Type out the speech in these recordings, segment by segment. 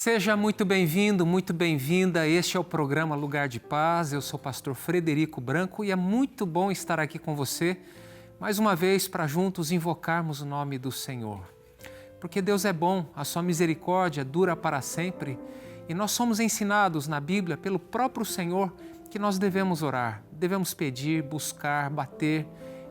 Seja muito bem-vindo, muito bem-vinda. Este é o programa Lugar de Paz. Eu sou o pastor Frederico Branco e é muito bom estar aqui com você mais uma vez para juntos invocarmos o nome do Senhor. Porque Deus é bom, a sua misericórdia dura para sempre e nós somos ensinados na Bíblia pelo próprio Senhor que nós devemos orar, devemos pedir, buscar, bater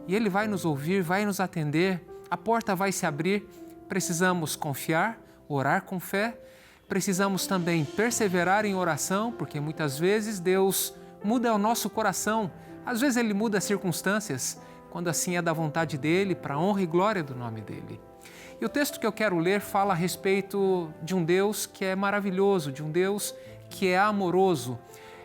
e Ele vai nos ouvir, vai nos atender, a porta vai se abrir. Precisamos confiar, orar com fé. Precisamos também perseverar em oração, porque muitas vezes Deus muda o nosso coração. Às vezes Ele muda as circunstâncias, quando assim é da vontade dEle, para a honra e glória do nome dEle. E o texto que eu quero ler fala a respeito de um Deus que é maravilhoso, de um Deus que é amoroso.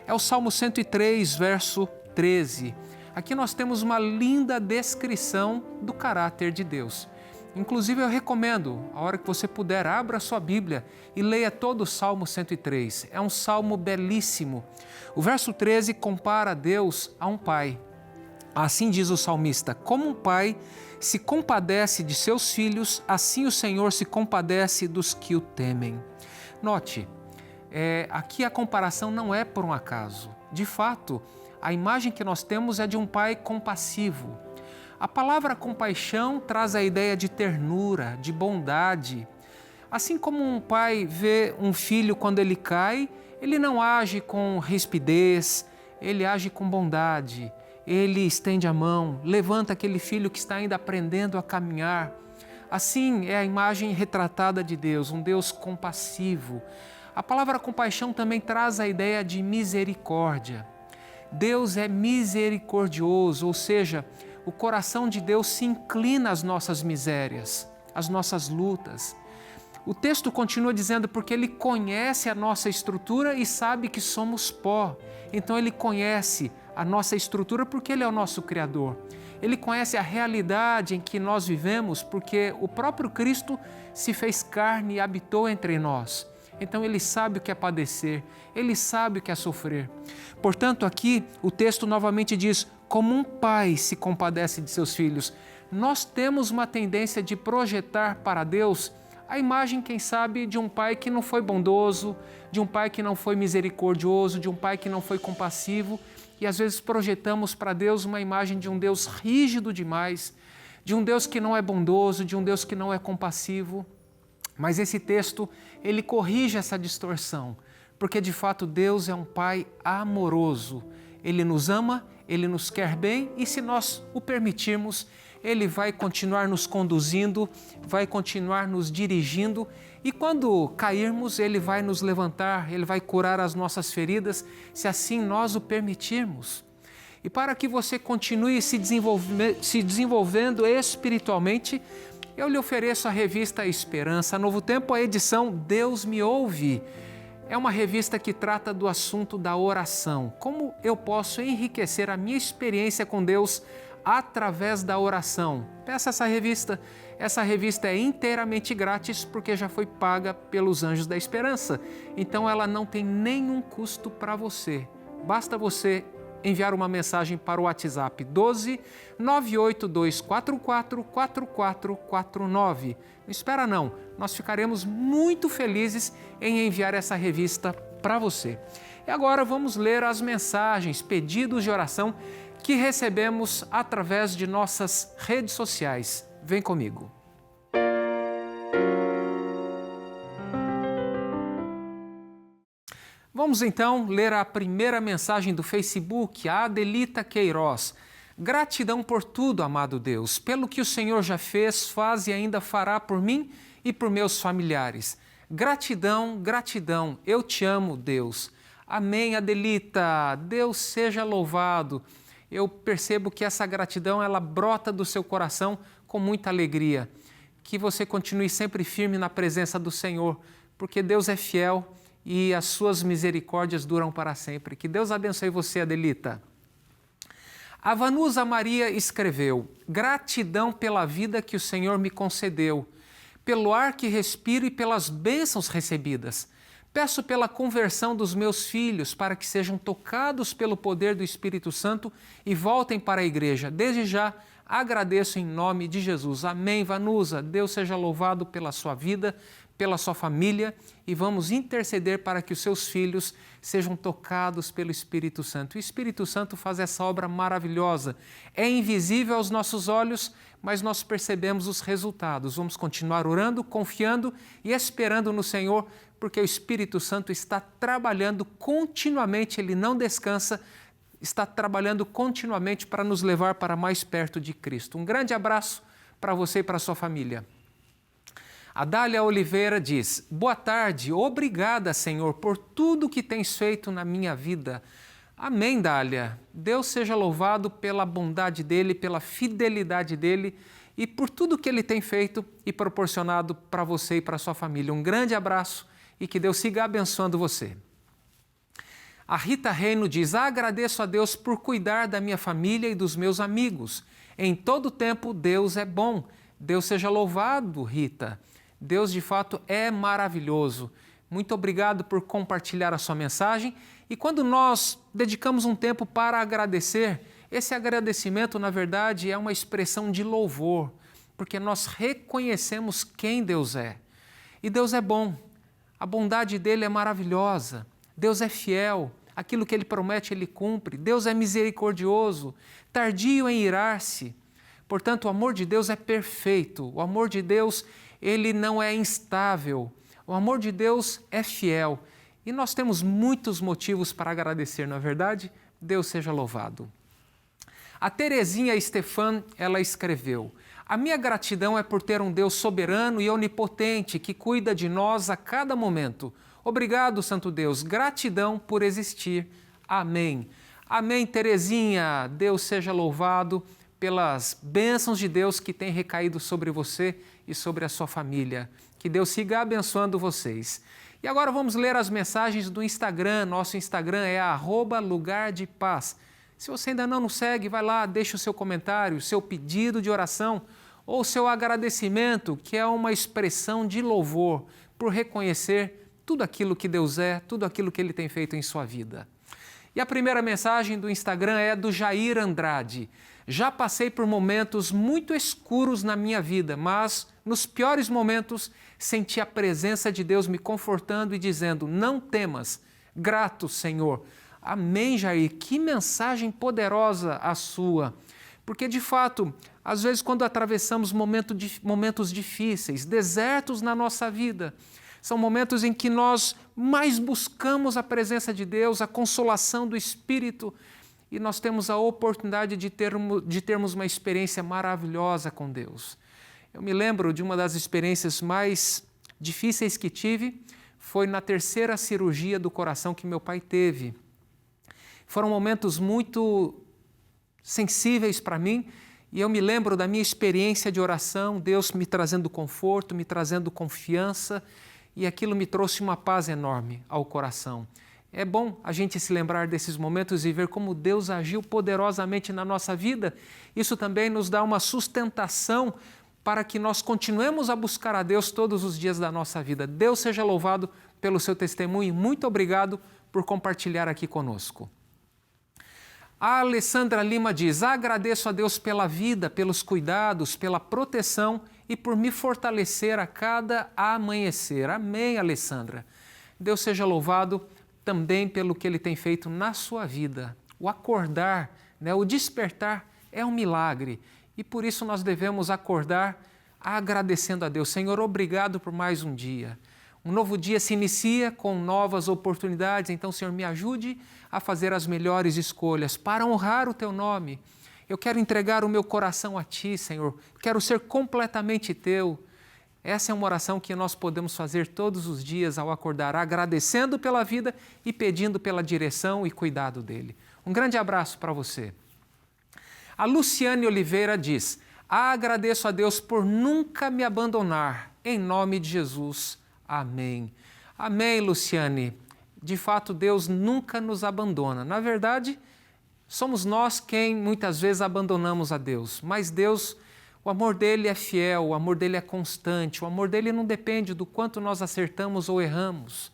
É o Salmo 103, verso 13. Aqui nós temos uma linda descrição do caráter de Deus. Inclusive eu recomendo, a hora que você puder, abra a sua Bíblia e leia todo o Salmo 103. É um salmo belíssimo. O verso 13 compara Deus a um pai. Assim diz o salmista: como um pai se compadece de seus filhos, assim o Senhor se compadece dos que o temem. Note, aqui a comparação não é por um acaso. De fato, a imagem que nós temos é de um pai compassivo. A palavra compaixão traz a ideia de ternura, de bondade. Assim como um pai vê um filho quando ele cai, ele não age com rispidez, ele age com bondade. Ele estende a mão, levanta aquele filho que está ainda aprendendo a caminhar. Assim é a imagem retratada de Deus, um Deus compassivo. A palavra compaixão também traz a ideia de misericórdia. Deus é misericordioso, ou seja, o coração de Deus se inclina às nossas misérias, às nossas lutas. O texto continua dizendo porque Ele conhece a nossa estrutura e sabe que somos pó. Então Ele conhece a nossa estrutura porque Ele é o nosso Criador. Ele conhece a realidade em que nós vivemos porque o próprio Cristo se fez carne e habitou entre nós. Então Ele sabe o que é padecer, Ele sabe o que é sofrer. Portanto, aqui o texto novamente diz: como um pai se compadece de seus filhos. Nós temos uma tendência de projetar para Deus a imagem, quem sabe, de um pai que não foi bondoso, de um pai que não foi misericordioso, de um pai que não foi compassivo. E às vezes projetamos para Deus uma imagem de um Deus rígido demais, de um Deus que não é bondoso, de um Deus que não é compassivo. Mas esse texto, ele corrige essa distorção, porque de fato Deus é um pai amoroso. Ele nos ama, Ele nos quer bem e se nós o permitirmos, Ele vai continuar nos conduzindo, vai continuar nos dirigindo e quando cairmos, Ele vai nos levantar, Ele vai curar as nossas feridas, se assim nós o permitirmos. E para que você continue se desenvolvendo espiritualmente, eu lhe ofereço a revista Esperança, Novo Tempo, a edição Deus Me Ouve. É uma revista que trata do assunto da oração. Como eu posso enriquecer a minha experiência com Deus através da oração? Peça essa revista. Essa revista é inteiramente grátis porque já foi paga pelos Anjos da Esperança. Então ela não tem nenhum custo para você. Basta você enviar uma mensagem para o WhatsApp 12 98244 4449. Não espera não, nós ficaremos muito felizes em enviar essa revista para você. E agora vamos ler as mensagens, pedidos de oração que recebemos através de nossas redes sociais. Vem comigo. Vamos então ler a primeira mensagem do Facebook, a Adelita Queiroz. Gratidão por tudo, amado Deus, pelo que o Senhor já fez, faz e ainda fará por mim e por meus familiares. Gratidão, gratidão, eu te amo, Deus. Amém, Adelita, Deus seja louvado. Eu percebo que essa gratidão, ela brota do seu coração com muita alegria. Que você continue sempre firme na presença do Senhor, porque Deus é fiel e as suas misericórdias duram para sempre. Que Deus abençoe você, Adelita. A Vanusa Maria escreveu: gratidão pela vida que o Senhor me concedeu, pelo ar que respiro e pelas bênçãos recebidas. Peço pela conversão dos meus filhos para que sejam tocados pelo poder do Espírito Santo e voltem para a igreja. Desde já agradeço em nome de Jesus. Amém, Vanusa. Deus seja louvado pela sua vida, pela sua família e vamos interceder para que os seus filhos sejam tocados pelo Espírito Santo. O Espírito Santo faz essa obra maravilhosa. É invisível aos nossos olhos, mas nós percebemos os resultados. Vamos continuar orando, confiando e esperando no Senhor, porque o Espírito Santo está trabalhando continuamente, ele não descansa, está trabalhando continuamente para nos levar para mais perto de Cristo. Um grande abraço para você e para a sua família. A Dália Oliveira diz: boa tarde, obrigada, Senhor, por tudo que tens feito na minha vida. Amém, Dália. Deus seja louvado pela bondade dEle, pela fidelidade dEle e por tudo que Ele tem feito e proporcionado para você e para a sua família. Um grande abraço e que Deus siga abençoando você. A Rita Reino diz: agradeço a Deus por cuidar da minha família e dos meus amigos. Em todo tempo, Deus é bom. Deus seja louvado, Rita. Deus, de fato, é maravilhoso. Muito obrigado por compartilhar a sua mensagem. E quando nós dedicamos um tempo para agradecer, esse agradecimento, na verdade, é uma expressão de louvor, porque nós reconhecemos quem Deus é. E Deus é bom. A bondade dele é maravilhosa. Deus é fiel. Aquilo que Ele promete, Ele cumpre. Deus é misericordioso, tardio em irar-se. Portanto, o amor de Deus é perfeito. O amor de Deus, ele não é instável. O amor de Deus é fiel. E nós temos muitos motivos para agradecer, não é verdade? Deus seja louvado. A Terezinha Stefan, ela escreveu: a minha gratidão é por ter um Deus soberano e onipotente que cuida de nós a cada momento. Obrigado, Santo Deus. Gratidão por existir. Amém. Amém, Terezinha. Deus seja louvado pelas bênçãos de Deus que têm recaído sobre você e sobre a sua família. Que Deus siga abençoando vocês. E agora vamos ler as mensagens do Instagram. Nosso Instagram é @lugardepaz. Se você ainda não nos segue, vai lá, deixa o seu comentário, o seu pedido de oração ou o seu agradecimento, que é uma expressão de louvor por reconhecer tudo aquilo que Deus é, tudo aquilo que Ele tem feito em sua vida. E a primeira mensagem do Instagram é do Jair Andrade. Já passei por momentos muito escuros na minha vida, mas nos piores momentos senti a presença de Deus me confortando e dizendo: não temas, grato Senhor. Amém, Jair. Que mensagem poderosa a sua. Porque, de fato, às vezes quando atravessamos momentos difíceis, desertos na nossa vida, são momentos em que nós mais buscamos a presença de Deus, a consolação do Espírito, e nós temos a oportunidade de termos uma experiência maravilhosa com Deus. Eu me lembro de uma das experiências mais difíceis que tive, foi na 3ª cirurgia do coração que meu pai teve. Foram momentos muito sensíveis para mim, e eu me lembro da minha experiência de oração, Deus me trazendo conforto, me trazendo confiança, e aquilo me trouxe uma paz enorme ao coração. É bom a gente se lembrar desses momentos e ver como Deus agiu poderosamente na nossa vida. Isso também nos dá uma sustentação para que nós continuemos a buscar a Deus todos os dias da nossa vida. Deus seja louvado pelo seu testemunho. Muito obrigado por compartilhar aqui conosco. A Alessandra Lima diz: agradeço a Deus pela vida, pelos cuidados, pela proteção e por me fortalecer a cada amanhecer. Amém, Alessandra. Deus seja louvado também pelo que Ele tem feito na sua vida. O acordar, o despertar é um milagre e por isso nós devemos acordar agradecendo a Deus. Senhor, obrigado por mais um dia. Um novo dia se inicia com novas oportunidades, então, Senhor, me ajude a fazer as melhores escolhas para honrar o Teu nome. Eu quero entregar o meu coração a Ti, Senhor. Quero ser completamente Teu. Essa é uma oração que nós podemos fazer todos os dias ao acordar, agradecendo pela vida e pedindo pela direção e cuidado dEle. Um grande abraço para você. A Luciane Oliveira diz: agradeço a Deus por nunca me abandonar, em nome de Jesus. Amém. Amém, Luciane. De fato, Deus nunca nos abandona. Na verdade, somos nós quem muitas vezes abandonamos a Deus, mas Deus, o amor dele é fiel, o amor dele é constante, o amor dele não depende do quanto nós acertamos ou erramos.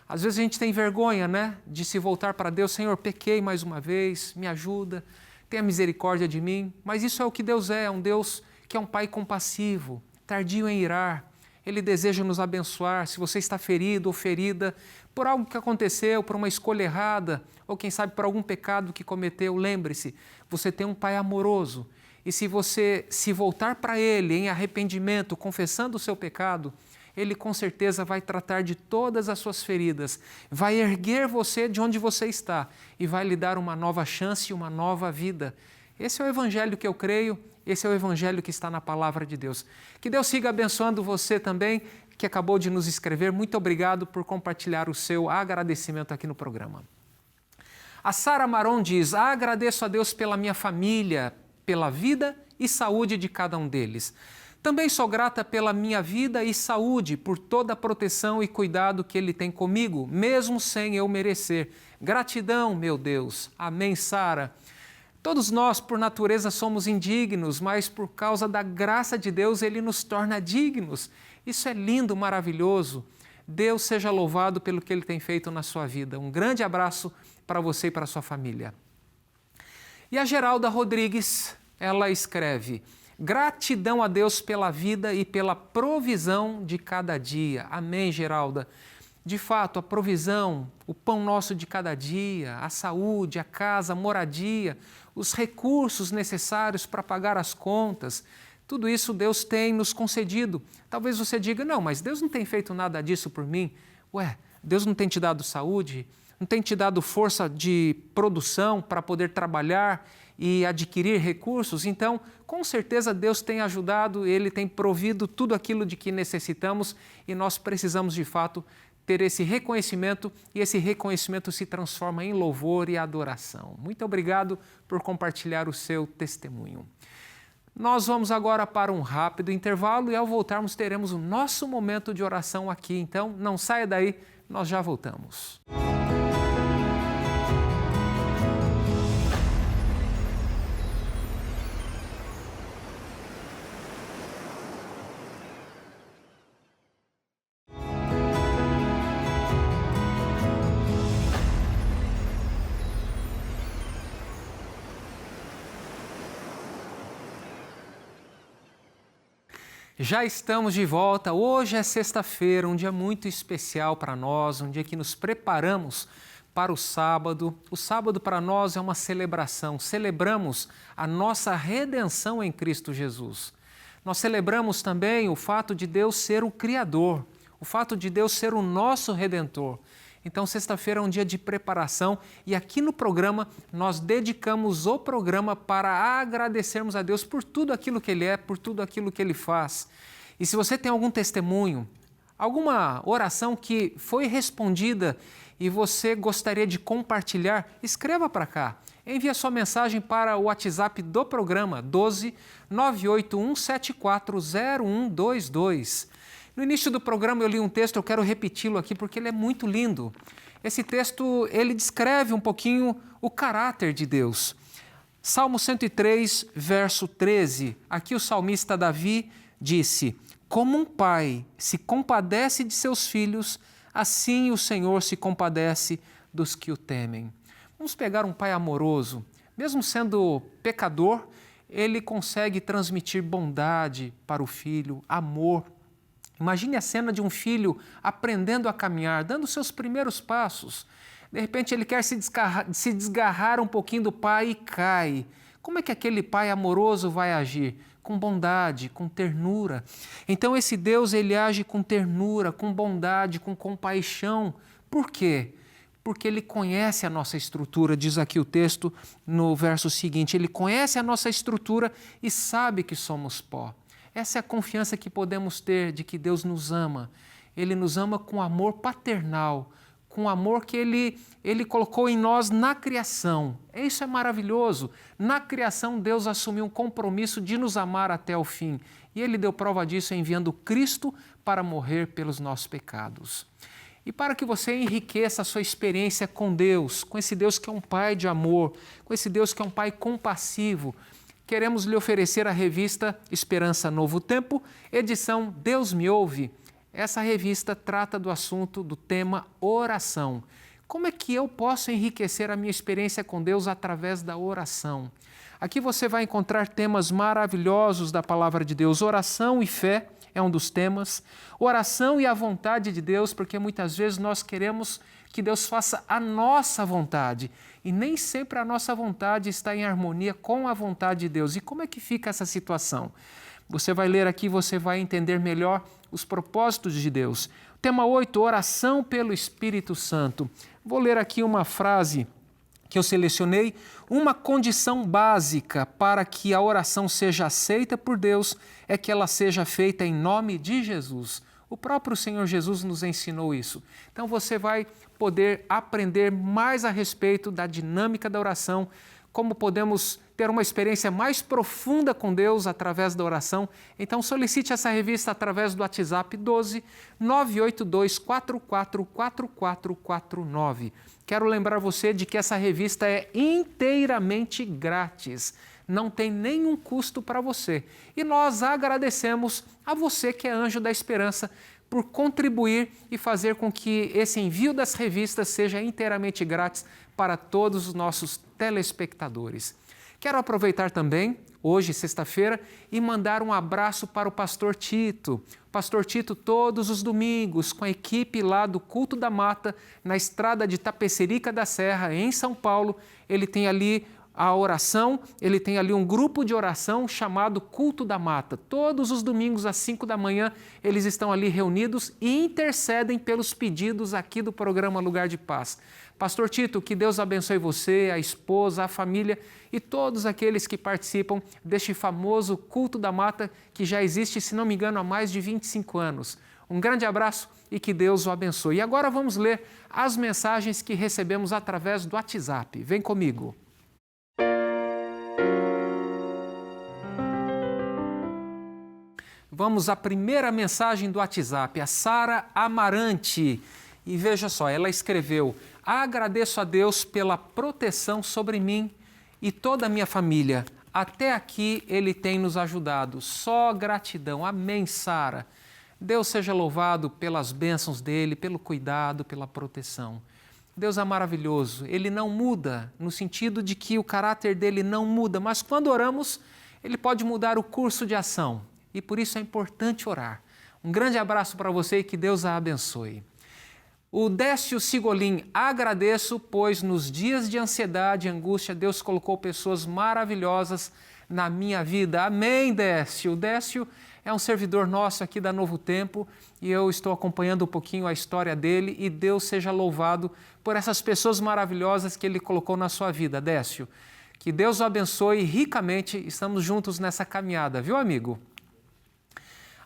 Às vezes a gente tem vergonha, de se voltar para Deus. Senhor, pequei mais uma vez, me ajuda, tenha misericórdia de mim. Mas isso é o que Deus é um Deus que é um Pai compassivo, tardio em irar. Ele deseja nos abençoar. Se você está ferido ou ferida por algo que aconteceu, por uma escolha errada, ou quem sabe por algum pecado que cometeu, lembre-se, você tem um Pai amoroso. E se você se voltar para Ele em arrependimento, confessando o seu pecado, Ele com certeza vai tratar de todas as suas feridas, vai erguer você de onde você está e vai lhe dar uma nova chance e uma nova vida. Esse é o Evangelho que eu creio, esse é o Evangelho que está na Palavra de Deus. Que Deus siga abençoando você também, que acabou de nos escrever. Muito obrigado por compartilhar o seu agradecimento aqui no programa. A Sara Maron diz: agradeço a Deus pela minha família, pela vida e saúde de cada um deles. Também sou grata pela minha vida e saúde, por toda a proteção e cuidado que Ele tem comigo, mesmo sem eu merecer. Gratidão, meu Deus. Amém, Sara. Todos nós, por natureza, somos indignos, mas por causa da graça de Deus, Ele nos torna dignos. Isso é lindo, maravilhoso. Deus seja louvado pelo que Ele tem feito na sua vida. Um grande abraço para você e para a sua família. E a Geralda Rodrigues, ela escreve: gratidão a Deus pela vida e pela provisão de cada dia. Amém, Geralda. De fato, a provisão, o pão nosso de cada dia, a saúde, a casa, a moradia, os recursos necessários para pagar as contas, tudo isso Deus tem nos concedido. Talvez você diga: não, mas Deus não tem feito nada disso por mim. Ué, Deus não tem te dado saúde? Não tem te dado força de produção para poder trabalhar e adquirir recursos? Então, com certeza Deus tem ajudado, Ele tem provido tudo aquilo de que necessitamos e nós precisamos de fato ter esse reconhecimento e esse reconhecimento se transforma em louvor e adoração. Muito obrigado por compartilhar o seu testemunho. Nós vamos agora para um rápido intervalo e ao voltarmos teremos o nosso momento de oração aqui. Então, não saia daí, nós já voltamos. Já estamos de volta. Hoje é sexta-feira, um dia muito especial para nós, um dia que nos preparamos para o sábado. O sábado para nós é uma celebração. Celebramos a nossa redenção em Cristo Jesus. Nós celebramos também o fato de Deus ser o Criador, o fato de Deus ser o nosso Redentor. Então, sexta-feira é um dia de preparação e aqui no programa nós dedicamos o programa para agradecermos a Deus por tudo aquilo que Ele é, por tudo aquilo que Ele faz. E se você tem algum testemunho, alguma oração que foi respondida e você gostaria de compartilhar, escreva para cá. Envie a sua mensagem para o WhatsApp do programa 12 981 740122. No início do programa eu li um texto, eu quero repeti-lo aqui porque ele é muito lindo. Esse texto, ele descreve um pouquinho o caráter de Deus. Salmo 103, verso 13. Aqui o salmista Davi disse: como um pai se compadece de seus filhos, assim o Senhor se compadece dos que o temem. Vamos pegar um pai amoroso. Mesmo sendo pecador, ele consegue transmitir bondade para o filho, amor. Imagine a cena de um filho aprendendo a caminhar, dando seus primeiros passos. De repente ele quer se desgarrar um pouquinho do pai e cai. Como é que aquele pai amoroso vai agir? Com bondade, com ternura. Então esse Deus, ele age com ternura, com bondade, com compaixão. Por quê? Porque Ele conhece a nossa estrutura, diz aqui o texto no verso seguinte. Ele conhece a nossa estrutura e sabe que somos pó. Essa é a confiança que podemos ter de que Deus nos ama. Ele nos ama com amor paternal, com amor que Ele colocou em nós na criação. Isso é maravilhoso. Na criação, Deus assumiu um compromisso de nos amar até o fim. E Ele deu prova disso enviando Cristo para morrer pelos nossos pecados. E para que você enriqueça a sua experiência com Deus, com esse Deus que é um Pai de amor, com esse Deus que é um Pai compassivo, queremos lhe oferecer a revista Esperança Novo Tempo, edição Deus Me Ouve. Essa revista trata do assunto, do tema oração. Como é que eu posso enriquecer a minha experiência com Deus através da oração? Aqui você vai encontrar temas maravilhosos da Palavra de Deus, oração e fé, é um dos temas. Oração e a vontade de Deus, porque muitas vezes nós queremos que Deus faça a nossa vontade e nem sempre a nossa vontade está em harmonia com a vontade de Deus. E como é que fica essa situação? Você vai ler aqui, você vai entender melhor os propósitos de Deus. Tema 8, oração pelo Espírito Santo. Vou ler aqui uma frase que eu selecionei. Uma condição básica para que a oração seja aceita por Deus é que ela seja feita em nome de Jesus. O próprio Senhor Jesus nos ensinou isso. Então você vai poder aprender mais a respeito da dinâmica da oração, como podemos ter uma experiência mais profunda com Deus através da oração. Então solicite essa revista através do WhatsApp 12 982 44 4449. Quero lembrar você de que essa revista é inteiramente grátis, não tem nenhum custo para você. E nós agradecemos a você que é Anjo da Esperança por contribuir e fazer com que esse envio das revistas seja inteiramente grátis para todos os nossos telespectadores. Quero aproveitar também, hoje, sexta-feira, e mandar um abraço para o Pastor Tito. Pastor Tito, todos os domingos, com a equipe lá do Culto da Mata, na estrada de Tapecerica da Serra, em São Paulo, ele tem ali a oração, ele tem ali um grupo de oração chamado Culto da Mata. Todos os domingos às 5 da manhã eles estão ali reunidos e intercedem pelos pedidos aqui do programa Lugar de Paz. Pastor Tito, que Deus abençoe você, a esposa, a família e todos aqueles que participam deste famoso Culto da Mata que já existe, se não me engano, há mais de 25 anos. Um grande abraço e que Deus o abençoe. E agora vamos ler as mensagens que recebemos através do WhatsApp. Vem comigo. Vamos à primeira mensagem do WhatsApp, a Sara Amarante. E veja só, ela escreveu: agradeço a Deus pela proteção sobre mim e toda a minha família. Até aqui Ele tem nos ajudado. Só gratidão. Amém, Sara. Deus seja louvado pelas bênçãos dEle, pelo cuidado, pela proteção. Deus é maravilhoso. Ele não muda, no sentido de que o caráter dEle não muda, mas quando oramos, Ele pode mudar o curso de ação. E por isso é importante orar. Um grande abraço para você e que Deus a abençoe. O Décio Sigolin, agradeço, pois nos dias de ansiedade e angústia, Deus colocou pessoas maravilhosas na minha vida. Amém, Décio. O Décio é um servidor nosso aqui da Novo Tempo e eu estou acompanhando um pouquinho a história dele e Deus seja louvado por essas pessoas maravilhosas que Ele colocou na sua vida, Décio. Que Deus o abençoe ricamente. Estamos juntos nessa caminhada, viu, amigo?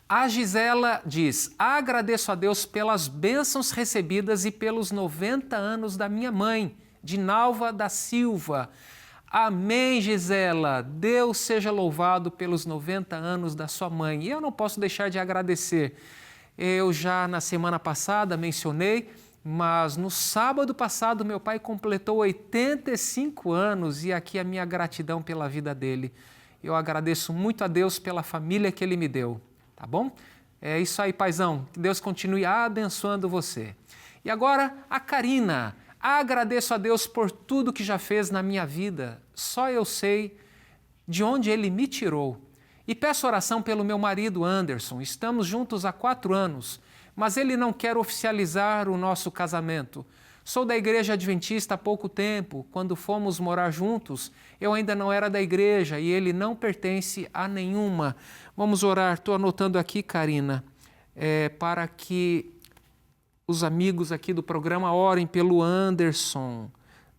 A Gisela diz: agradeço a Deus pelas bênçãos recebidas e pelos 90 anos da minha mãe, Dinalva da Silva. Amém, Gisela. Deus seja louvado pelos 90 anos da sua mãe. E eu não posso deixar de agradecer. Eu já na semana passada mencionei, mas no sábado passado meu pai completou 85 anos e aqui a minha gratidão pela vida dele. Eu agradeço muito a Deus pela família que Ele me deu. Tá bom? É isso aí, paizão. Que Deus continue abençoando você. E agora, a Karina. Agradeço a Deus por tudo que já fez na minha vida. Só eu sei de onde Ele me tirou. E peço oração pelo meu marido Anderson. Estamos juntos há 4 anos, mas ele não quer oficializar o nosso casamento. Sou da Igreja Adventista há pouco tempo. Quando fomos morar juntos, eu ainda não era da igreja e ele não pertence a nenhuma. Vamos orar. Estou anotando aqui, Karina, para que os amigos aqui do programa orem pelo Anderson,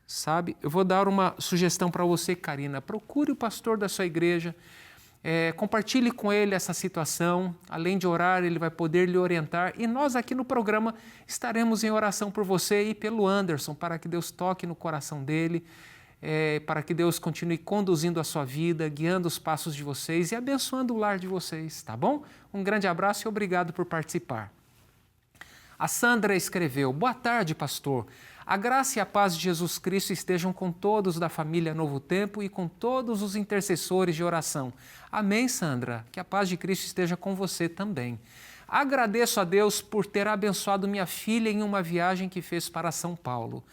sabe? Eu vou dar uma sugestão para você, Karina. Procure o pastor da sua igreja. Compartilhe com ele essa situação, além de orar, ele vai poder lhe orientar e nós aqui no programa estaremos em oração por você e pelo Anderson, para que Deus toque no coração dele, para que Deus continue conduzindo a sua vida, guiando os passos de vocês e abençoando o lar de vocês, tá bom? Um grande abraço e obrigado por participar. A Sandra escreveu: boa tarde, pastor. A graça e a paz de Jesus Cristo estejam com todos da família Novo Tempo e com todos os intercessores de oração. Amém, Sandra? Que a paz de Cristo esteja com você também. Agradeço a Deus por ter abençoado minha filha em uma viagem que fez para São Paulo.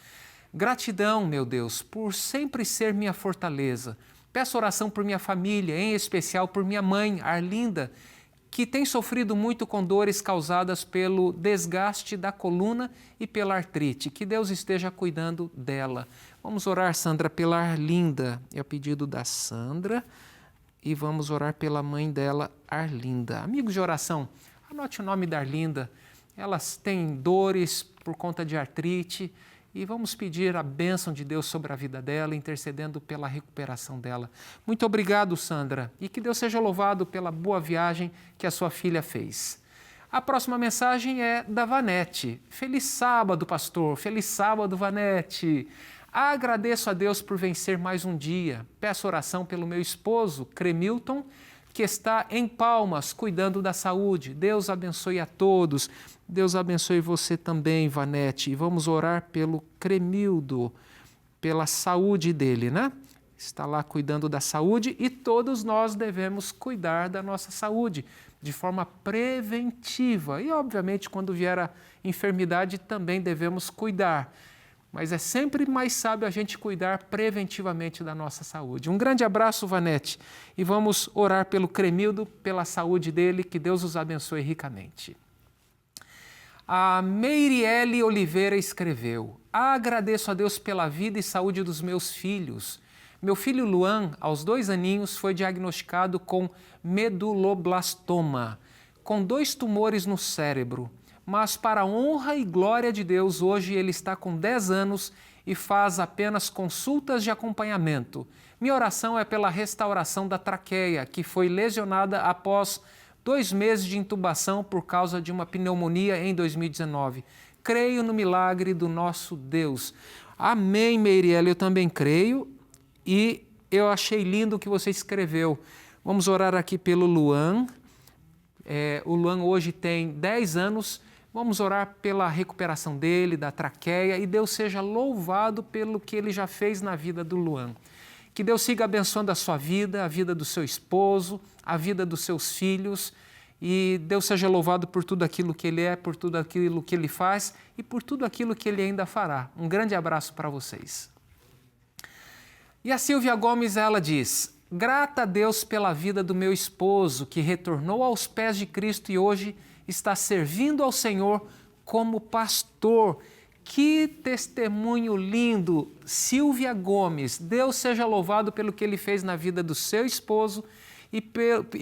Gratidão, meu Deus, por sempre ser minha fortaleza. Peço oração por minha família, em especial por minha mãe, Arlinda, que tem sofrido muito com dores causadas pelo desgaste da coluna e pela artrite. Que Deus esteja cuidando dela. Vamos orar, Sandra, pela Arlinda. É o pedido da Sandra. E vamos orar pela mãe dela, Arlinda. Amigos de oração, anote o nome da Arlinda. Elas têm dores por conta de artrite e vamos pedir a bênção de Deus sobre a vida dela, intercedendo pela recuperação dela. Muito obrigado, Sandra, e que Deus seja louvado pela boa viagem que a sua filha fez. A próxima mensagem é da Vanete. Feliz sábado, pastor. Feliz sábado, Vanete. Agradeço a Deus por vencer mais um dia. Peço oração pelo meu esposo, Cremilton, que está em Palmas, cuidando da saúde. Deus abençoe a todos. Deus abençoe você também, Vanete. E vamos orar pelo Cremildo, pela saúde dele, né? Está lá cuidando da saúde e todos nós devemos cuidar da nossa saúde de forma preventiva. E, obviamente, quando vier a enfermidade, também devemos cuidar. Mas é sempre mais sábio a gente cuidar preventivamente da nossa saúde. Um grande abraço, Vanete, e vamos orar pelo Cremildo, pela saúde dele, que Deus os abençoe ricamente. A Meiriele Oliveira escreveu: agradeço a Deus pela vida e saúde dos meus filhos. Meu filho Luan, aos 2 aninhos, foi diagnosticado com meduloblastoma, com 2 tumores no cérebro. Mas para a honra e glória de Deus, hoje ele está com 10 anos e faz apenas consultas de acompanhamento. Minha oração é pela restauração da traqueia, que foi lesionada após 2 meses de intubação por causa de uma pneumonia em 2019. Creio no milagre do nosso Deus. Amém, Meiriela, eu também creio e eu achei lindo o que você escreveu. Vamos orar aqui pelo Luan. O Luan hoje tem 10 anos. Vamos orar pela recuperação dele, da traqueia, e Deus seja louvado pelo que ele já fez na vida do Luan. Que Deus siga abençoando a sua vida, a vida do seu esposo, a vida dos seus filhos, e Deus seja louvado por tudo aquilo que ele é, por tudo aquilo que ele faz e por tudo aquilo que ele ainda fará. Um grande abraço para vocês. E a Silvia Gomes, ela diz: grata a Deus pela vida do meu esposo, que retornou aos pés de Cristo e hoje está servindo ao Senhor como pastor. Que testemunho lindo, Silvia Gomes. Deus seja louvado pelo que ele fez na vida do seu esposo e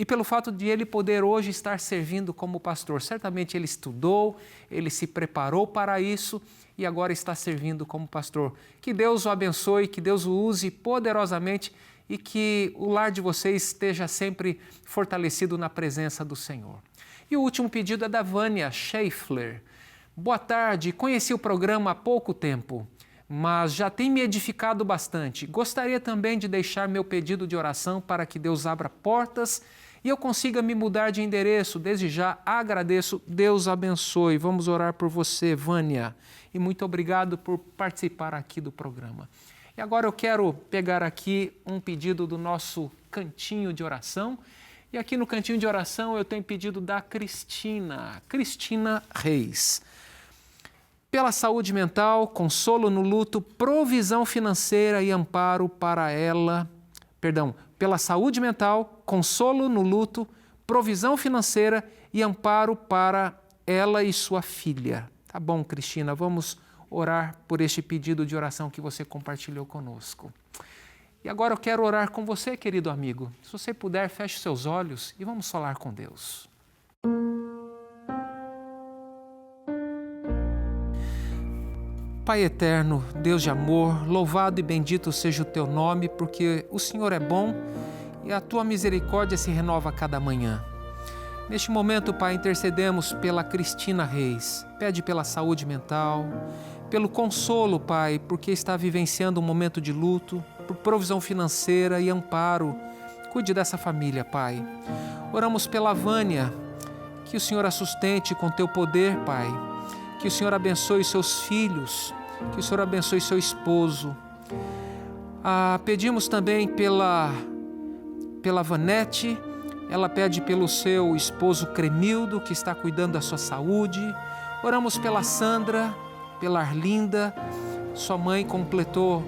pelo fato de ele poder hoje estar servindo como pastor. Certamente ele estudou, ele se preparou para isso e agora está servindo como pastor. Que Deus o abençoe, que Deus o use poderosamente e que o lar de vocês esteja sempre fortalecido na presença do Senhor. E o último pedido é da Vânia Schaeffler. Boa tarde, conheci o programa há pouco tempo, mas já tem me edificado bastante. Gostaria também de deixar meu pedido de oração para que Deus abra portas e eu consiga me mudar de endereço. Desde já agradeço, Deus abençoe. Vamos orar por você, Vânia. E muito obrigado por participar aqui do programa. E agora eu quero pegar aqui um pedido do nosso cantinho de oração. E aqui no cantinho de oração eu tenho pedido da Cristina Reis. Pela saúde mental, consolo no luto, provisão financeira e amparo para ela. Pela saúde mental, consolo no luto, provisão financeira e amparo para ela e sua filha. Tá bom, Cristina, vamos orar por este pedido de oração que você compartilhou conosco. E agora eu quero orar com você, querido amigo. Se você puder, feche seus olhos e vamos falar com Deus. Pai eterno, Deus de amor, louvado e bendito seja o teu nome, porque o Senhor é bom e a tua misericórdia se renova a cada manhã. Neste momento, Pai, intercedemos pela Cristina Reis. Pede pela saúde mental, pelo consolo, Pai, porque está vivenciando um momento de luto, por provisão financeira e amparo. Cuide dessa família, Pai. Oramos pela Vânia, que o Senhor a sustente com teu poder, Pai. Que o Senhor abençoe seus filhos, que o Senhor abençoe seu esposo. Pedimos também pela Vanete. Ela pede pelo seu esposo Cremildo, que está cuidando da sua saúde. Oramos pela Sandra, pela Arlinda. Sua mãe completou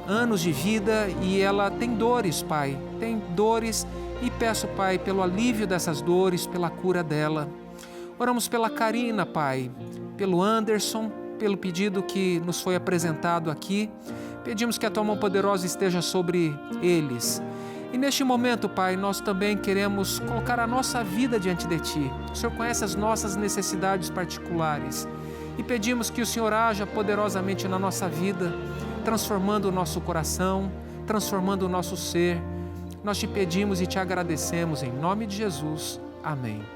anos de vida e ela tem dores, Pai. Tem dores E peço, Pai, pelo alívio dessas dores, pela cura dela. Oramos pela Karina, Pai, pelo Anderson, pelo pedido que nos foi apresentado aqui. Pedimos que a Tua mão poderosa esteja sobre eles. E neste momento, Pai, nós também queremos colocar a nossa vida diante de Ti. O Senhor conhece as nossas necessidades particulares. E pedimos que o Senhor haja poderosamente na nossa vida, transformando o nosso coração, transformando o nosso ser. Nós Te pedimos e Te agradecemos em nome de Jesus. Amém.